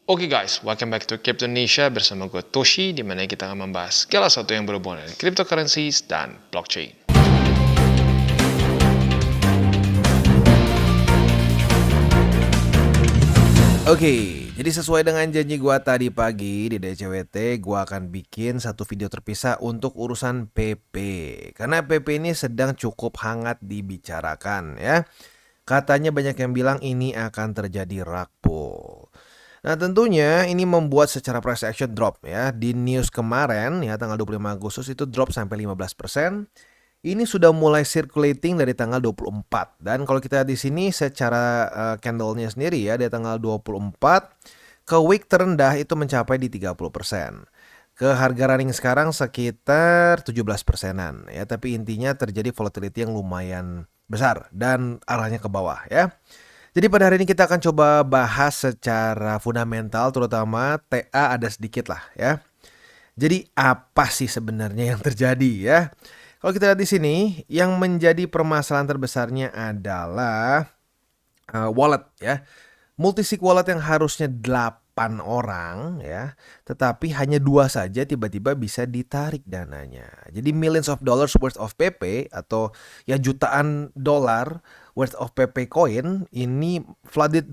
Oke guys, welcome back to Crypto Indonesia bersama gue Toshi, di mana kita akan membahas segala sesuatu yang berhubungan dengan cryptocurrencies dan blockchain. Oke, jadi sesuai dengan janji gua tadi pagi di DCWT, gua akan bikin satu video terpisah untuk urusan PP. Karena PP ini sedang cukup hangat dibicarakan ya. Katanya banyak yang bilang ini akan terjadi rug pull. Nah, tentunya ini membuat secara price action drop ya. Di news kemarin ya tanggal 25 Agustus itu drop sampai 15%. Ini sudah mulai circulating dari tanggal 24. Dan kalau kita lihat di sini secara candle-nya sendiri ya, di tanggal 24 ke week terendah itu mencapai di 30%. Ke harga running sekarang sekitar 17%-an ya, tapi intinya terjadi volatility yang lumayan besar dan arahnya ke bawah ya. Jadi pada hari ini kita akan coba bahas secara fundamental, terutama TA ada sedikit lah ya. Jadi apa sih sebenarnya yang terjadi ya? Kalau kita lihat di sini, yang menjadi permasalahan terbesarnya adalah wallet ya. Multisig wallet yang harusnya 8 orang ya, tetapi hanya 2 saja tiba-tiba bisa ditarik dananya. Jadi millions of dollars worth of PP atau ya jutaan dolar worth of PP coin ini flooded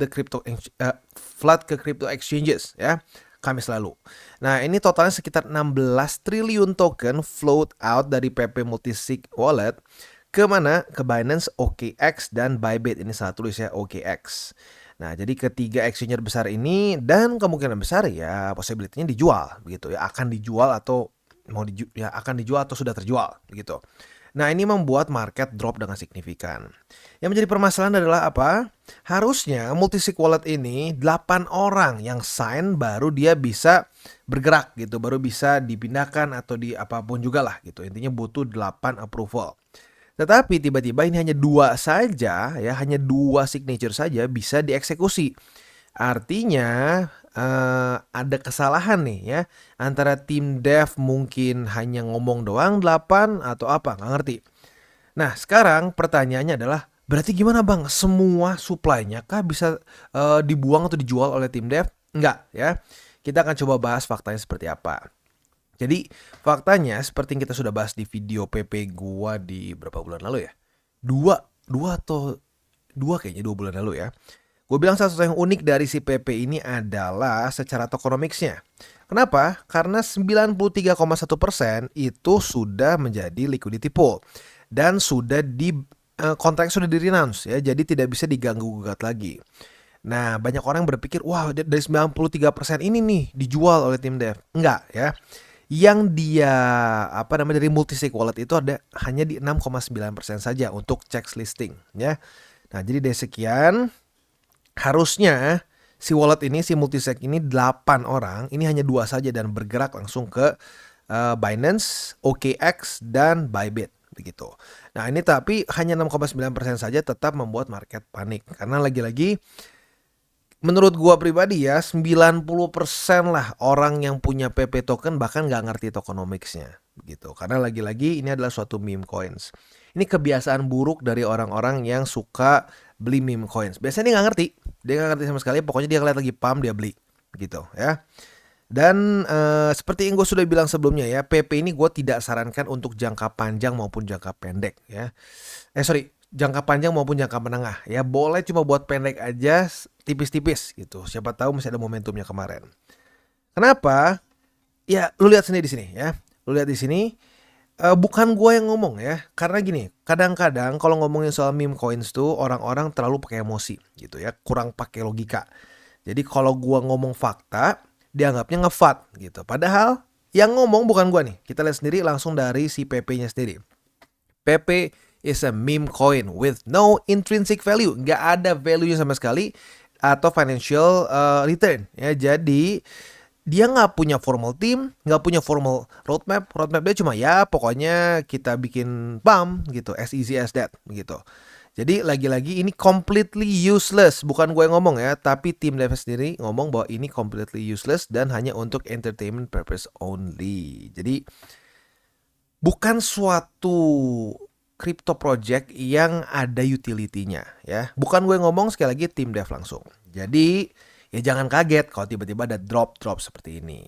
flood ke crypto exchanges ya. Kamis lalu. Nah, ini totalnya sekitar 16 triliun token float out dari PP Multisig Wallet ke mana? Ke Binance, OKX, dan Bybit. Ini salah tulis ya, OKX. Nah, jadi ketiga exchanger besar ini dan kemungkinan besar ya possibility-nya dijual begitu ya, akan dijual atau akan dijual atau sudah terjual begitu. Nah, ini membuat market drop dengan signifikan. Yang menjadi permasalahan adalah apa? Harusnya multisig wallet ini 8 orang yang sign baru dia bisa bergerak gitu, baru bisa dipindahkan atau di apapun juga lah gitu. Intinya butuh 8 approval. Tetapi tiba-tiba ini hanya 2 saja ya, hanya 2 signature saja bisa dieksekusi. Artinya ada kesalahan nih ya, antara tim dev mungkin hanya ngomong doang 8 atau apa, nggak ngerti. Nah, sekarang pertanyaannya adalah berarti gimana bang? Semua supply-nya kah bisa dibuang atau dijual oleh tim dev? Enggak ya. Kita akan coba bahas faktanya seperti apa. Jadi faktanya seperti yang kita sudah bahas di video PP gua di berapa bulan lalu ya? Dua kayaknya 2 bulan lalu ya. Gue bilang satu yang unik dari si PP ini adalah secara tokenomicsnya. Kenapa? Karena 93,1% itu sudah menjadi liquidity pool dan sudah kontrak sudah di-renounce ya, jadi tidak bisa diganggu gugat lagi. Nah, banyak orang berpikir, wah dari 93% ini nih dijual oleh tim dev. Enggak ya. Yang dia dari multisig wallet itu ada hanya di 6,9% saja untuk checks listing ya. Nah, jadi dari sekian harusnya si wallet ini, si multisig ini 8 orang, ini hanya 2 saja dan bergerak langsung ke Binance, OKX, dan Bybit begitu. Nah, ini tapi hanya 6,9% saja tetap membuat market panik. Karena lagi-lagi menurut gua pribadi ya 90% lah orang yang punya PP token bahkan nggak ngerti tokenomicsnya begitu. Karena lagi-lagi ini adalah suatu meme coins. Ini kebiasaan buruk dari orang-orang yang suka beli meme coins. Biasanya dia nggak ngerti. Dia nggak ngerti sama sekali. Pokoknya dia ngeliat lagi pump dia beli gitu ya. Dan seperti yang gue sudah bilang sebelumnya ya, PP ini gue tidak sarankan untuk jangka panjang maupun jangka pendek ya. Jangka panjang maupun jangka menengah ya. Boleh cuma buat pendek aja, tipis-tipis gitu. Siapa tahu masih ada momentumnya kemarin. Kenapa? Ya, lu lihat sendiri di sini ya. Lu lihat di sini. Bukan gue yang ngomong ya, karena gini, kadang-kadang kalau ngomongin soal meme coins tuh orang-orang terlalu pakai emosi gitu ya, kurang pakai logika. Jadi kalau gue ngomong fakta, dianggapnya ngefat gitu. Padahal yang ngomong bukan gue nih. Kita lihat sendiri langsung dari si PP-nya sendiri. PP is a meme coin with no intrinsic value, nggak ada value sama sekali atau financial return ya. Jadi dia nggak punya formal team, nggak punya formal roadmap dia cuma ya pokoknya kita bikin pump gitu, as easy as that gitu. Jadi lagi-lagi ini completely useless, bukan gue yang ngomong ya, tapi tim dev sendiri ngomong bahwa ini completely useless dan hanya untuk entertainment purpose only. Jadi bukan suatu crypto project yang ada utility-nya ya. Bukan gue ngomong, sekali lagi tim dev langsung. Jadi ya jangan kaget kalau tiba-tiba ada drop seperti ini.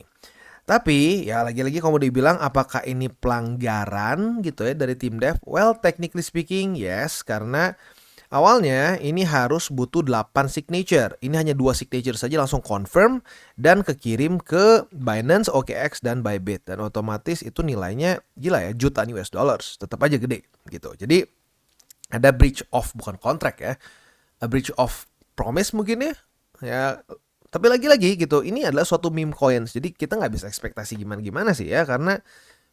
Tapi ya lagi-lagi kalau mau dibilang apakah ini pelanggaran gitu ya dari tim dev? Well, technically speaking yes, karena awalnya ini harus butuh 8 signature. Ini hanya 2 signature saja langsung confirm dan kekirim ke Binance, OKX, dan Bybit. Dan otomatis itu nilainya gila ya, jutaan US dollars. Tetap aja gede gitu. Jadi ada breach of, bukan kontrak ya, a breach of promise mungkin ya. Ya, tapi lagi-lagi gitu, ini adalah suatu meme coins. Jadi kita nggak bisa ekspektasi gimana-gimana sih ya, karena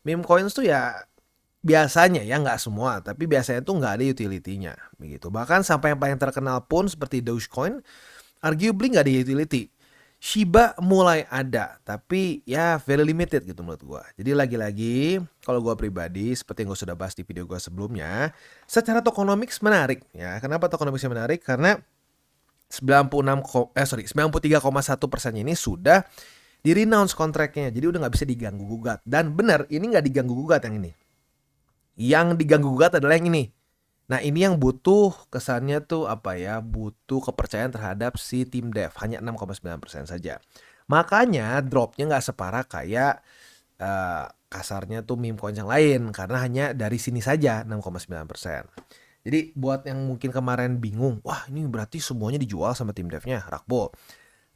meme coins tuh ya biasanya ya, nggak semua, tapi biasanya tuh nggak ada utility-nya begitu. Bahkan sampai yang paling terkenal pun seperti Dogecoin, arguably nggak ada utility. Shiba mulai ada, tapi ya very limited gitu menurut gua. Jadi lagi-lagi kalau gua pribadi seperti yang gua sudah bahas di video gua sebelumnya, secara tokenomics menarik ya. Kenapa tokenomicsnya menarik? Karena 93,1% ini sudah di-renounce kontraknya. Jadi udah nggak bisa diganggu gugat. Dan benar, ini nggak diganggu gugat yang ini. Yang diganggu gugat adalah yang ini. Nah, ini yang butuh kesannya tuh apa ya? Butuh kepercayaan terhadap si tim dev. Hanya 6,9% saja. Makanya dropnya nggak separah kayak kasarnya tuh meme coins yang lain. Karena hanya dari sini saja 6,9%. Jadi buat yang mungkin kemarin bingung, wah ini berarti semuanya dijual sama tim devnya Rug-Pull.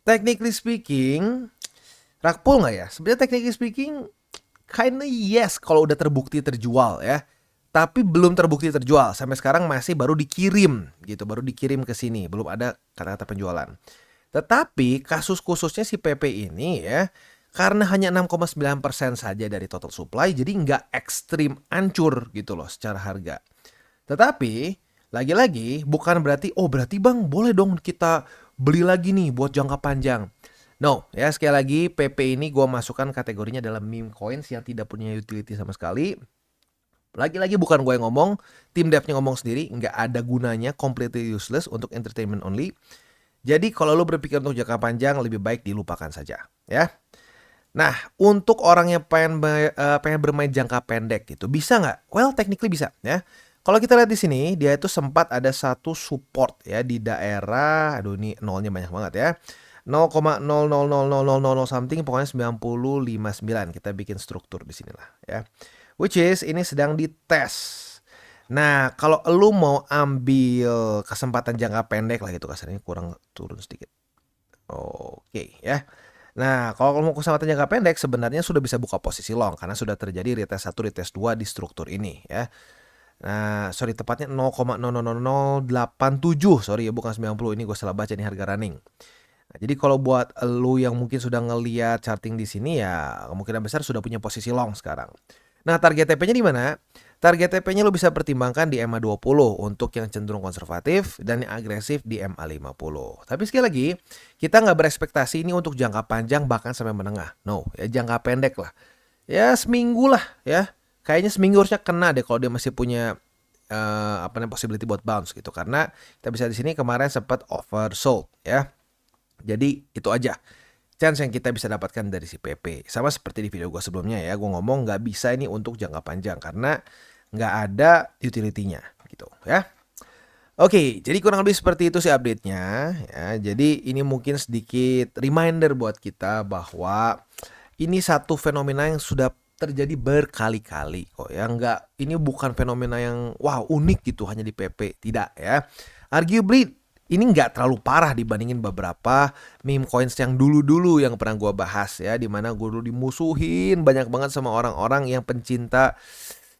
Technically speaking, Rug-Pull nggak ya? Sebenarnya technically speaking, kinda yes kalau udah terbukti terjual ya. Tapi belum terbukti terjual. Sampai sekarang masih baru dikirim gitu, baru dikirim ke sini, belum ada kata-kata penjualan. Tetapi kasus khususnya si PP ini ya, karena hanya 6,9% saja dari total supply, jadi nggak ekstrim hancur gitu loh secara harga. Tetapi lagi-lagi bukan berarti oh berarti bang boleh dong kita beli lagi nih buat jangka panjang. No ya, sekali lagi PP ini gue masukkan kategorinya dalam meme coins yang tidak punya utility sama sekali. Lagi-lagi bukan gue yang ngomong, tim devnya ngomong sendiri, nggak ada gunanya, completely useless untuk entertainment only. Jadi kalau lo berpikir untuk jangka panjang lebih baik dilupakan saja ya. Nah, untuk orang yang pengen bermain jangka pendek gitu, bisa nggak? Well, technically bisa ya. Kalau kita lihat di sini, dia itu sempat ada satu support ya di daerah, aduh ini nolnya banyak banget ya. 0,000000 something, pokoknya 90,59. Kita bikin struktur di sinilah ya. Which is ini sedang dites. Nah, kalau lu mau ambil kesempatan jangka pendek lah gitu, kasarnya kurang turun sedikit. Oke ya. Nah, kalau mau kesempatan jangka pendek sebenarnya sudah bisa buka posisi long karena sudah terjadi retest 1, retest 2 di struktur ini ya. Nah, sorry tepatnya 0,00087, sorry ya bukan 90, ini gue salah baca nih harga running. Nah, jadi kalau buat lu yang mungkin sudah ngeliat charting di sini ya kemungkinan besar sudah punya posisi long sekarang. Nah, target TP-nya di mana? Target TP-nya lu bisa pertimbangkan di MA20 untuk yang cenderung konservatif dan yang agresif di MA50. Tapi sekali lagi, kita nggak berekspektasi ini untuk jangka panjang bahkan sampai menengah. No, ya jangka pendek lah. Ya seminggu lah ya. Kayaknya seminggu harusnya kena deh kalau dia masih punya possibility buat bounce gitu. Karena kita bisa di sini kemarin sempat oversold ya. Jadi itu aja chance yang kita bisa dapatkan dari si PP. Sama seperti di video gue sebelumnya ya, gue ngomong nggak bisa ini untuk jangka panjang karena nggak ada utility-nya gitu ya. Oke, jadi kurang lebih seperti itu sih update-nya ya. Jadi ini mungkin sedikit reminder buat kita bahwa ini satu fenomena yang sudah terjadi berkali-kali kok ya. Ini bukan fenomena yang wah unik gitu hanya di PP, tidak ya. Arguably ini nggak terlalu parah dibandingin beberapa meme coins yang dulu-dulu yang pernah gue bahas ya, dimana gue dulu dimusuhin banyak banget sama orang-orang yang pencinta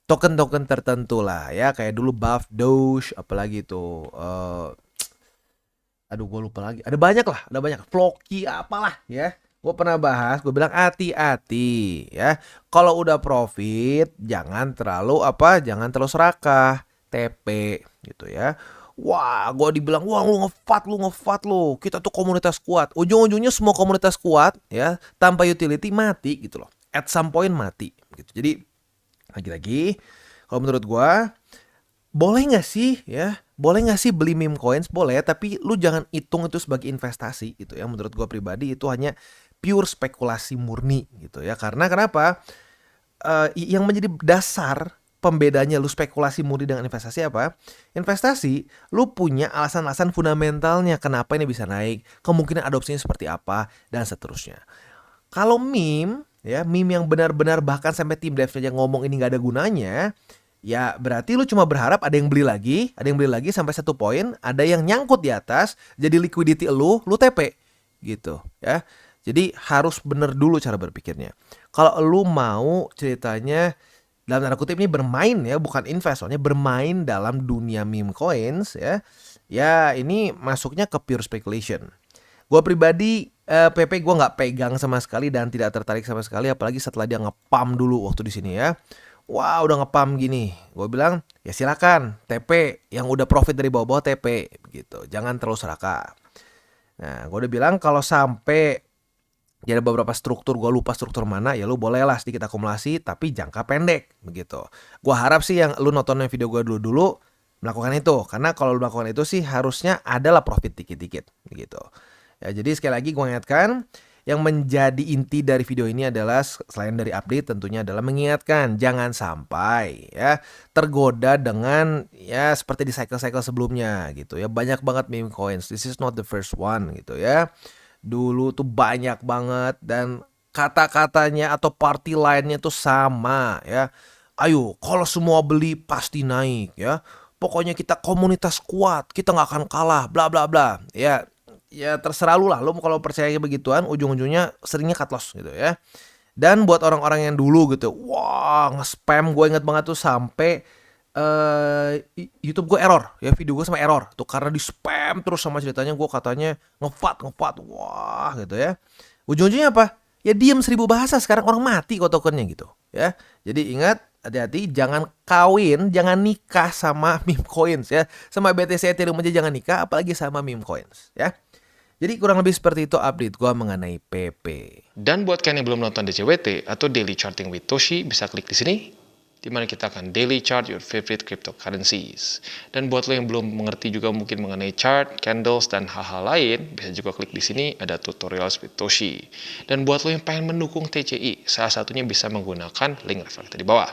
token-token tertentu lah ya, kayak dulu Buff Doge, apalagi itu aduh gue lupa lagi, ada banyak Floki apalah ya. Gue pernah bahas, gue bilang hati-hati ya, kalau udah profit jangan terlalu serakah, TP gitu ya. Wah, gue dibilang, wah lu ngefat lu. Kita tuh komunitas kuat. Ujung-ujungnya semua komunitas kuat ya, tanpa utility mati gitu loh. At some point mati gitu. Jadi lagi-lagi, kalau menurut gue, boleh nggak sih ya? Boleh nggak sih beli meme coins? Boleh, tapi lu jangan hitung itu sebagai investasi gitu ya. Menurut gue pribadi itu hanya pure spekulasi murni gitu ya. Karena kenapa? Yang menjadi dasar pembedanya lu spekulasi murni dengan investasi apa? Investasi, lu punya alasan-alasan fundamentalnya kenapa ini bisa naik, kemungkinan adopsinya seperti apa, dan seterusnya. Kalau meme, ya meme yang benar-benar bahkan sampai tim dev aja ngomong ini nggak ada gunanya, ya berarti lu cuma berharap ada yang beli lagi sampai satu poin, ada yang nyangkut di atas, jadi liquidity lu TP gitu ya. Jadi harus bener dulu cara berpikirnya. Kalau lu mau ceritanya dalam tanda kutip ini bermain ya, bukan invest, soalnya bermain dalam dunia meme coins ya. Ya ini masuknya ke pure speculation. Gue pribadi PP gue nggak pegang sama sekali dan tidak tertarik sama sekali, apalagi setelah dia ngepam dulu waktu di sini ya. Wah udah ngepam gini, gue bilang ya silakan TP yang udah profit dari bawah-bawah TP gitu, jangan terlalu serakah. Nah gue udah bilang kalau sampai jadi ada beberapa struktur, gue lupa struktur mana, ya lu bolehlah sedikit akumulasi tapi jangka pendek begitu. Gue harap sih yang lu nontonin video gue dulu melakukan itu, karena kalau lu melakukan itu sih harusnya adalah profit dikit-dikit gitu. Ya jadi sekali lagi gue ingatkan, yang menjadi inti dari video ini adalah selain dari update tentunya adalah mengingatkan jangan sampai ya tergoda dengan ya seperti di cycle-cycle sebelumnya gitu ya. Banyak banget meme coins, this is not the first one gitu ya. Dulu tuh banyak banget dan kata-katanya atau party lainnya tuh sama ya. Ayo kalau semua beli pasti naik ya. Pokoknya kita komunitas kuat, kita nggak akan kalah, bla bla bla. Ya terserah lu lah, lu kalau percaya begituan ujung-ujungnya seringnya cut loss gitu ya. Dan buat orang-orang yang dulu gitu, wah nge-spam, gue inget banget tuh sampai YouTube gue error ya, video gue sama error tuh karena di spam terus sama ceritanya, gue katanya ngefat wah gitu ya. Ujung-ujungnya apa? Ya diem 1000 bahasa, sekarang orang mati kok tokennya gitu ya. Jadi ingat, hati-hati, jangan kawin, jangan nikah sama meme coins ya. Sama BTC Ethereum aja jangan nikah, apalagi sama meme coins ya. Jadi kurang lebih seperti itu update gue mengenai PP. Dan buat kalian yang belum nonton DCWT atau Daily Charting with Toshi, bisa klik di sini, di mana kita akan daily chart your favorite cryptocurrencies. Dan buat lo yang belum mengerti juga mungkin mengenai chart, candles, dan hal-hal lain, bisa juga klik di sini, ada tutorials with Toshi. Dan buat lo yang pengen mendukung TCI, salah satunya bisa menggunakan link reflektor di bawah.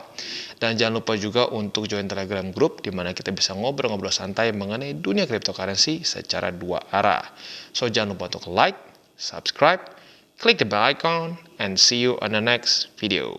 Dan jangan lupa juga untuk join Telegram group, di mana kita bisa ngobrol-ngobrol santai mengenai dunia cryptocurrency secara 2 arah. So jangan lupa untuk like, subscribe, click the bell icon, and see you on the next video.